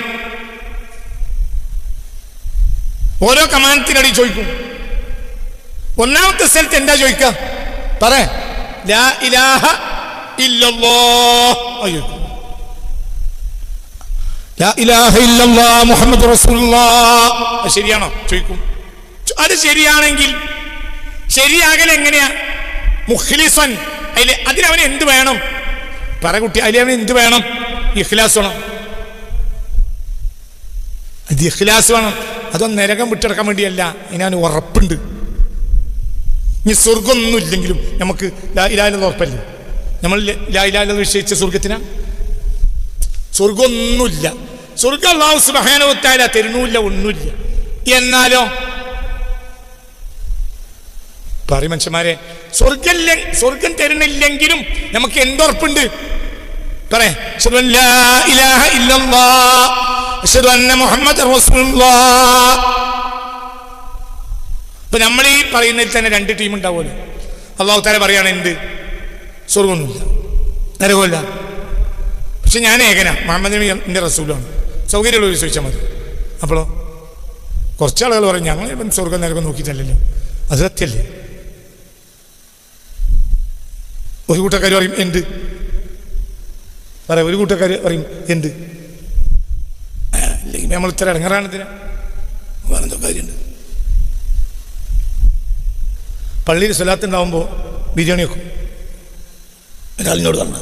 ഓരോ കമാനത്തിനടി ചോദിക്കും. ഒന്നാമത്തെ സ്ഥലത്ത് എന്താ ചോദിക്ക? പറ, ലാ ഇലാഹ ഇല്ലല്ലാഹ്. ലാ ഇലാഹ ഇല്ലല്ലാഹ് മുഹമ്മദ് റസൂലുള്ളാഹ്. ശരിയാണോ ചോദിക്കും. അത് ശരിയാണെങ്കിൽ ശരിയാകൽ എങ്ങനെയാ? മുഖ്ലിസൻ. അതിനവന് എന്ത് വേണം? പറ കുട്ടി, അതിലവന് എന്ത് വേണം? ഇഖ്ലാസ് വേണം. അത് ഇഖ്ലാസ് വേണം. അതൊന്നും നരകം വിട്ടെടുക്കാൻ വേണ്ടിയല്ല. ഇതിനവന് ഉറപ്പുണ്ട്. ഇനി സ്വർഗമൊന്നും ഇല്ലെങ്കിലും നമുക്ക് ലാ ഇലാഹ ഇല്ലല്ലാഹ് ഉറപ്പല്ലേ? നമ്മൾ ലാ ഇലാഹ ഇല്ലല്ലാഹ് നിശ്ചയിച്ച സ്വർഗത്തിനാ? സ്വർഗമൊന്നുമില്ല. സ്വർഗം അല്ലാഹു സുബ്ഹാനഹു വ തആല തരുന്നില്ല, ഒന്നുമില്ല. എന്നാലോ പറയും മനുഷ്യന്മാരെ, സ്വർഗം തരുന്നില്ലെങ്കിലും നമുക്ക് എന്തുറപ്പുണ്ട്? പറയാ, അശ്ഹദു ലാ ഇലാഹ ഇല്ലല്ലാഹ് അശ്ഹദു അന്ന മുഹമ്മദൻ റസൂലുള്ളാഹ്. ഇപ്പൊ നമ്മൾ ഈ പറയുന്നതിൽ തന്നെ 2 ടീം ഉണ്ടാവുമല്ലോ. അല്ലാഹു തആല പറയാണ് എന്ത്? സ്വർഗമൊന്നുമില്ല, നരകമില്ല. പക്ഷെ ഞാൻ ഏകനാ, മുഹമ്മദ് നബി എൻ്റെ റസൂലാണ്. സൗകര്യമുള്ളവർ ചോദിച്ചാൽ മതി. അപ്പോഴോ കുറച്ച് ആളുകൾ പറയും ഞങ്ങൾ സ്വർഗം നരകം നോക്കിയിട്ടല്ലല്ലോ. അത് സത്യല്ലേ? ഒരു കൂട്ടക്കാർ പറയും എന്ത്? പറയാം, ഒരു കൂട്ടക്കാർ പറയും എന്ത്? അല്ലെങ്കിൽ നമ്മൾ ഇത്ര ഇടങ്ങറാണ് ഇതിന്. വേറെന്തോ കാര്യമുണ്ട്. പള്ളിയിൽ സ്വലാത്ത് ഉണ്ടാവുമ്പോൾ ബിരിയാണി വെക്കും. ഒരാളിനോട് പറഞ്ഞ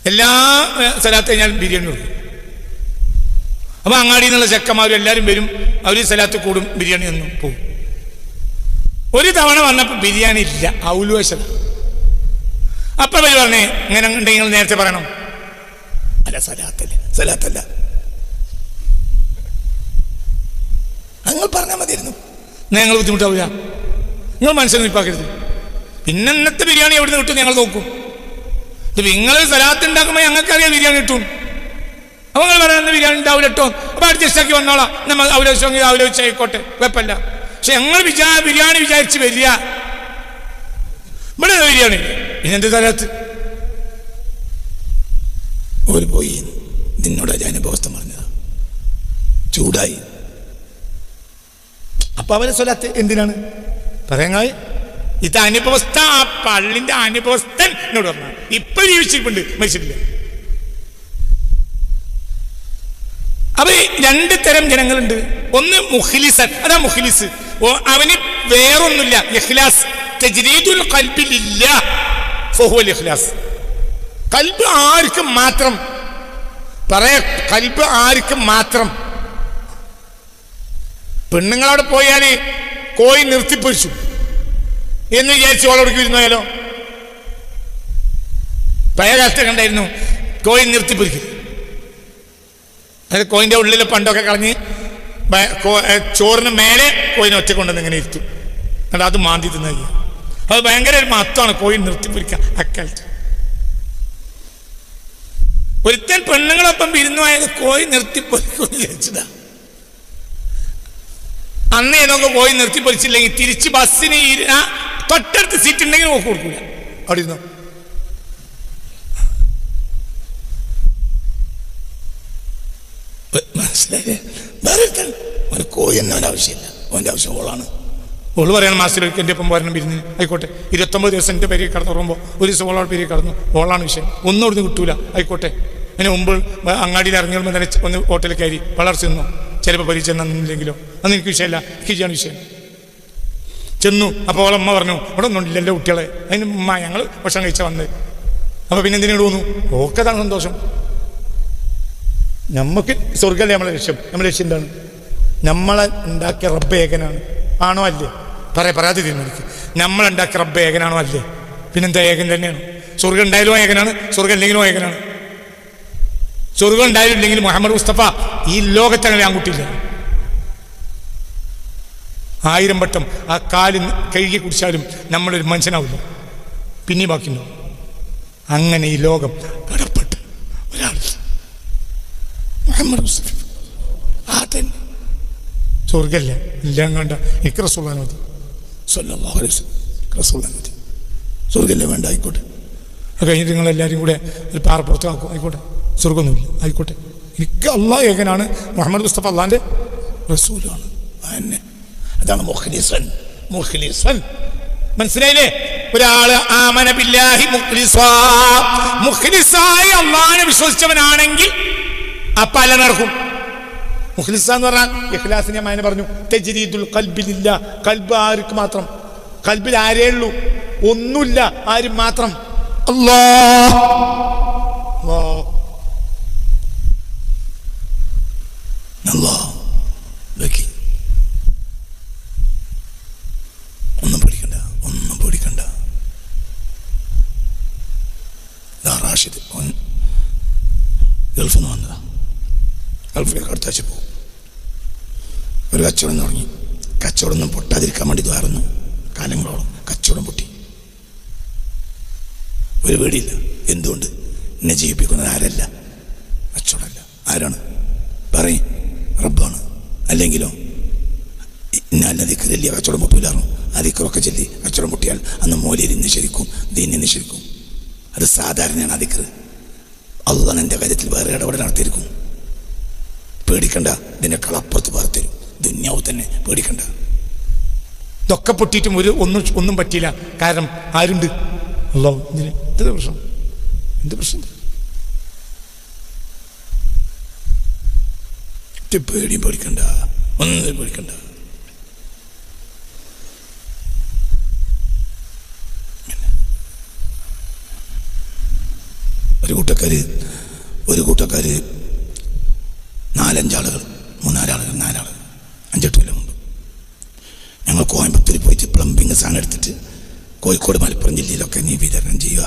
എല്ലാ സ്വലാത്ത് കഴിഞ്ഞാൽ ബിരിയാണി കൊടുക്കും. അപ്പോൾ അങ്ങാടിയിൽ നിന്നുള്ള ചെക്കന്മാരും എല്ലാവരും വരും. അവർ സ്വലാത്ത് കൂടും, ബിരിയാണി ഒന്നും പോകും. ഒരു തവണ വന്നപ്പോൾ ബിരിയാണി ഇല്ല, ഔലുവശത. അപ്പം അവർ പറഞ്ഞേ, ഇങ്ങനെ ഉണ്ടെങ്കിൽ നേരത്തെ പറയണം. അല്ല, സലാത്തല്ല, നിങ്ങൾ പറഞ്ഞാൽ മതിയായിരുന്നു. ഞങ്ങൾ ബുദ്ധിമുട്ടാവില്ല, നിങ്ങൾ മനസ്സിൽ നിൽപ്പാക്കരുത്. പിന്നെ ഇന്നത്തെ ബിരിയാണി എവിടെ നിന്ന് കിട്ടും ഞങ്ങൾ നോക്കും. നിങ്ങൾ സലാത്ത് ഉണ്ടാക്കുമ്പോൾ ഞങ്ങൾക്കറിയാം ബിരിയാണി കിട്ടും. അപ്പോൾ നിങ്ങൾ പറയുന്നത് ബിരിയാണി ഉണ്ടാവില്ല കേട്ടോ, അപ്പോൾ അഡ്ജസ്റ്റ് ആക്കി വന്നോളാം. നമ്മൾ അവലോചിച്ചെങ്കിൽ ആയിക്കോട്ടെ, കുഴപ്പമില്ല. പക്ഷെ ഞങ്ങൾ ബിരിയാണി വിചാരിച്ച് വരിക, ഇവിടെ ബിരിയാണി പിന്നെന്ത് സലാത്ത്? ഒരു പോയി നിന്നോട് അനുഭവസ്ഥ പറഞ്ഞതാ, ചൂടായി. അപ്പൊ അവരെ സ്വലാത്ത് എന്തിനാണ് പറയാങ്ങായി? ഇത് അനുഭവസ്ഥ, ആ പള്ളിന്റെ അനുഭവസ്ഥൻ എന്നോട് പറഞ്ഞ. ഇപ്പൊ ജീവിച്ചിട്ടുണ്ട്, മരിച്ചിട്ടില്ല. അപ്പൊ 2 തരം ജനങ്ങളുണ്ട്. ഒന്ന് മുഖ്ലിസൻ, അതാ മുഖ്ലിസ്. അവന് വേറൊന്നുമില്ല, ഇഖ്ലാസ്. തജ്രീദുൽ ഖൽബി ലില്ലാഹ് ഫഹുവൽ ഇഖ്ലാസ്. ഖൽബ് ആർക്കും മാത്രം പറയാ, ഖൽബ് ആർക്കും മാത്രം. പെണ്ണുങ്ങളവിടെ പോയാൽ കോഴി നിർത്തിപ്പൊരിച്ചു എന്ന് വിചാരിച്ച് ഓളോടേക്ക് ഇരുന്നായാലോ? പഴയ കാലത്ത് കണ്ടായിരുന്നു കോഴി നിർത്തിപ്പൊരിക്കും. അത് കോഴിൻ്റെ ഉള്ളിലെ പണ്ടൊക്കെ കളഞ്ഞ് ചോറിന് മേലെ കോഴിനെ ഒറ്റ കൊണ്ടുവന്ന് ഇങ്ങനെ ഇരുത്തും. എന്നിട്ട് അത് മാന്തി തിന്നുക. അത് ഭയങ്കര ഒരു മഹത്വമാണ് കോഴി നിർത്തിപ്പൊരിക്കുക അക്കാലത്ത്. ഒരുത്തൻ പെണ്ണുങ്ങളൊപ്പം വിരുന്നുപോയത് കോഴി നിർത്തിപ്പൊരിക്കുമെന്ന് വിചാരിച്ചതാ. അന്ന് ഏതൊക്കെ കോഴി നിർത്തിപ്പൊരിച്ചില്ലെങ്കിൽ തിരിച്ച് ബസ്സിന് തൊട്ടടുത്ത് സീറ്റ് ഉണ്ടെങ്കിൽ നോക്കി കൊടുക്കൂല, അവിടെ ഇരുന്നോ. മനസ്സിലായില്ലേ? വേറെ ഒരു കോഴി എന്നവൻ്റെ ആവശ്യമില്ല, അവൻ്റെ ആവശ്യം ഓളാണ്. ഓള് പറയണം മാസത്തിലൊരിക്കൽ എൻ്റെ ഒപ്പം പോരണം വിരുന്നിന്. ആയിക്കോട്ടെ, 29 ദിവസം എൻ്റെ പേര് കടന്നു പറയുമ്പോൾ ഒരു ദിവസം ഓളോട് പേര് കടന്നു, ഓളാണ് വിഷയം. ഒന്നും അവിടുന്ന് കിട്ടൂല. ആയിക്കോട്ടെ, അതിന് മുമ്പ് അങ്ങാടിയിൽ ഇറങ്ങിയുമ്പോൾ തന്നെ ഒന്ന് ഹോട്ടലിൽ കയറി വളർച്ച ചെന്നു. ചിലപ്പോൾ പരിചയം നിന്നില്ലെങ്കിലോ അന്ന് എനിക്ക് വിഷയമല്ല, എനിക്ക് ചെയ്യാൻ വിഷയം. ചെന്നു. അപ്പോൾ ഓളമ്മ പറഞ്ഞു ഇവിടെ ഒന്നും ഇല്ലല്ലോ കുട്ടികളെ. അതിന് ഞങ്ങൾ ഭക്ഷണം കഴിച്ചാൽ വന്നത്. അപ്പോൾ പിന്നെ എന്തിനോട് തോന്നു? ഓക്കതാണ് സന്തോഷം. നമുക്ക് സ്വർഗ്ഗമല്ലേ നമ്മളെ ലക്ഷ്യം. നമ്മുടെ ലക്ഷ്യം എന്താണ്? നമ്മളെ ഉണ്ടാക്കിയ റബ്ബ് ഏകനാണ്. ആണോ അല്ലേ? പറയാതെ തീരുമാനിക്കും. നമ്മളുണ്ടാക്കിയ റബ്ബ് ഏകനാണോ അല്ലേ? പിന്നെന്താ? ഏകൻ തന്നെയാണ്. സ്വർഗം ഉണ്ടായാലും ഏകനാണ്, സ്വർഗം ഇല്ലെങ്കിലും ഏകനാണ്. സ്വർഗം ഉണ്ടായാലും ഇല്ലെങ്കിലും മുഹമ്മദ് മുസ്തഫ ഈ ലോകത്തങ്ങനെ ആൺകുട്ടിയില്ല. 1000 വട്ടം ആ കാല് കഴുകി കുടിച്ചാലും നമ്മളൊരു മനുഷ്യനാവില്ല, പിന്നെ ബാക്കിയുണ്ടാവും. അങ്ങനെ ഈ ലോകം കടപ്പെട്ട ഒരാൾ മുഹമ്മദ് മുസ്തഫ. ആ തന്നെ സ്വർഗല്ല എല്ലാം കണ്ട എനിക്ക് റസൂലുള്ളാഹി മതി, സ്വല്ലല്ലാഹു അലൈഹി വസല്ലം റസൂലുള്ളാഹി മതി. സ്വർഗല്ലേ വേണ്ട, ആയിക്കോട്ടെ. അത് കഴിഞ്ഞിട്ട് നിങ്ങളെല്ലാവരും കൂടെ ഒരു പാറപ്പുറത്ത് ആക്കും, ആയിക്കോട്ടെ. സ്വർഗമൊന്നുമില്ല, ആയിക്കോട്ടെ. എനിക്ക് അള്ളാഹ് ഏകനാണ്, മുഹമ്മദ് മുസ്തഫ അള്ളാഹിൻ്റെ റസൂലാണ്. അതന്നെ, അതാണ് മുഖ്ലിസൻ. മുഖ്ലിസൻ മനസ്സിലായില്ലേ? ഒരാള് ആമന ബില്ലാഹി മുഖ്ലിസായി അള്ളാഹിനെ വിശ്വസിച്ചവനാണെങ്കിൽ അപ്പൊ അല്ല നടക്കും. മുഖ്ലിസ എന്ന് പറഞ്ഞാൽ ഇഖ്ലാസിനെ ഞാൻ അതിനെ പറഞ്ഞു, തജ്രീദുൽ ഖൽബിലില്ല. ഖൽബ് ആർക്ക് മാത്രം? ഖൽബിൽ ആരേ ഉള്ളൂ? ഒന്നുമില്ല, ആരും മാത്രം അല്ലാഹ്. ഒന്നും പേടിക്കണ്ട, ഒന്നും പേടിക്കണ്ട. റാഷിദ് ഗൾഫിൽ നിന്ന് വന്നതാ, ഗൾഫിലേക്ക് അടുത്താഴ്ച പോകും. ഒരു കച്ചവടം തുടങ്ങി. കച്ചവടം ഒന്നും പൊട്ടാതിരിക്കാൻ വേണ്ടി ദ്വാരുന്നു. കാലങ്ങളോളം കച്ചവടം പൊട്ടി. ഒരു പേടിയില്ല. എന്തുകൊണ്ട്? എന്നെ ജീവിപ്പിക്കുന്നത് ആരല്ല, കച്ചവടമല്ല. ആരാണ്? പറയും, റബ്ബാണ്. അല്ലെങ്കിലോ ഇന്നല്ല ദിക്റില്ല, കച്ചവടം പൊട്ടൂലായിരുന്നു. ആ ദിക്റൊക്കെ ചൊല്ലി കച്ചവടം പൊട്ടിയാൽ അന്ന് മോലിയിൽ നിഷേധിക്കും, ദീനെ നിഷേധിക്കും. അത് സാധാരണയാണ് ആ ദിക്റ്. അള്ളാഹ് എൻ്റെ കാര്യത്തിൽ വേറെ ഇടപെടൽ നടത്തിയിരിക്കും. പേടിക്കണ്ട, ഇതിനേക്കാൾ അപ്പുറത്ത് വേർത്തരും ദുന്യാവ് തന്നെ. പേടിക്കണ്ട. ഇതൊക്കെ പൊട്ടിയിട്ടും ഒന്നും പറ്റിയില്ല. കാരണം ആരുണ്ട്? അല്ലാഹു. എന്ത് പ്രശ്നം? എന്ത് പ്രശ്നം? പേടിയും പേടിക്കണ്ട, ഒന്നും പേടിക്കണ്ട. ഒരു കൂട്ടക്കാര് 4-5 ആളുകൾ, 3-4 ആളുകൾ, 4 ആളുകൾ 5-8 കൊല്ലം മുമ്പ് ഞങ്ങൾ കോയമ്പത്തൂർ പോയിട്ട് പ്ലംബിങ് സാധനം എടുത്തിട്ട് കോഴിക്കോട് മലപ്പുറം ജില്ലയിലൊക്കെ നീ വിതരണം ചെയ്യുക,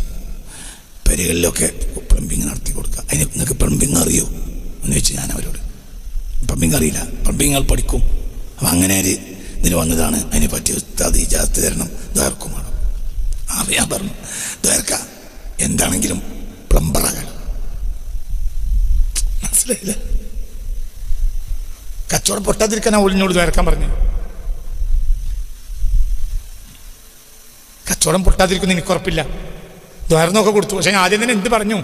പെരകളിലൊക്കെ പ്ലംബിങ് നടത്തി കൊടുക്കുക. അതിന് നിങ്ങൾക്ക് പ്ലംബിങ് അറിയോ എന്ന് ചോദിച്ചു ഞാൻ അവരോട്. പ്ലംബിങ് അറിയില്ല, പ്ലംബിങ് പഠിക്കും. അപ്പം അങ്ങനെ ഒരു ഇതിന് വന്നതാണ്. അതിനെ പറ്റി ഉസ്താദ് ഇജാസത്ത് തരണം, ദ്വാർക്കും വേണം. ഞാൻ പറഞ്ഞു, ദ്വാർക്ക എന്താണെങ്കിലും പ്ലംബറാകണം. മനസ്സിലായില്ല? കച്ചവടം പൊട്ടാതിരിക്കാൻ ഒളിഞ്ഞോട് ദ്വാരക്കാൻ പറഞ്ഞു. കച്ചവടം പൊട്ടാതിരിക്കുന്ന എനിക്ക് ഉറപ്പില്ല. ദ്വാരന്നൊക്കെ കൊടുത്തു. പക്ഷെ ഞാൻ ആദ്യം തന്നെ എന്ത് പറഞ്ഞു?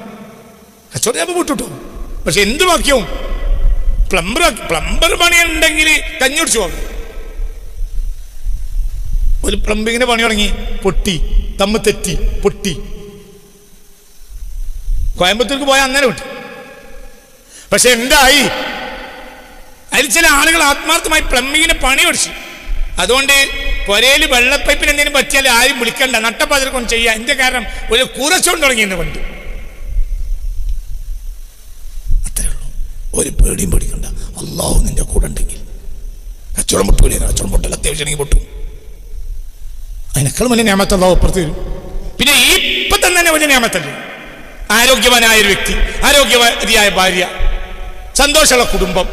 കച്ചവടം ഞാൻ പൊട്ടിട്ടു, പക്ഷെ എന്ത് ബാക്കിയാവും? പ്ലംബർ പണിയുണ്ടെങ്കിൽ കഞ്ഞി കുടിച്ചു പോകും. ഒരു പ്ലംബിങ്ങിന്റെ പണി തുടങ്ങി, പൊട്ടി, തമ്മ് തെറ്റി, പൊട്ടി. കോയമ്പത്തൂർക്ക് പോയാൽ അങ്ങനെ പൊട്ടി. പക്ഷെ എന്തായി? അതിൽ ചില ആളുകൾ ആത്മാർത്ഥമായി പ്ലംബിങ്ങിന് പണി പഠിച്ചു. അതുകൊണ്ട് പുരയിൽ വെള്ളപ്പൈപ്പിന് എന്തെങ്കിലും പറ്റിയാൽ ആരും വിളിക്കണ്ട, നട്ടപ്പാതിരക്കൊന്നും ചെയ്യാം. എന്റെ കാരണം ഒരു കൂറച്ചോണ്ട് തുടങ്ങിയെന്ന് കൊണ്ട്. അത്രേ ഉള്ളൂ. ഒരു പേടിയും പേടിക്കണ്ട. അല്ലാഹു നിന്റെ കൂടെ ഉണ്ടെങ്കിൽ കച്ചവടം പൊട്ടൂലേ? കച്ചവടം പൊട്ടൽ അത്യാവശ്യമാണെങ്കിൽ പൊട്ടും. അതിനേക്കാൾ വലിയ നിയമത്ത് അല്ലാഹു അപ്പുറത്ത് വരും. പിന്നെ ഇപ്പൊ തന്നെ വലിയ നിയമത്തല്ലേ? ആരോഗ്യവാനായ ഒരു വ്യക്തി, ആരോഗ്യവതിയായ ഭാര്യ, സന്തോഷമുള്ള കുടുംബം,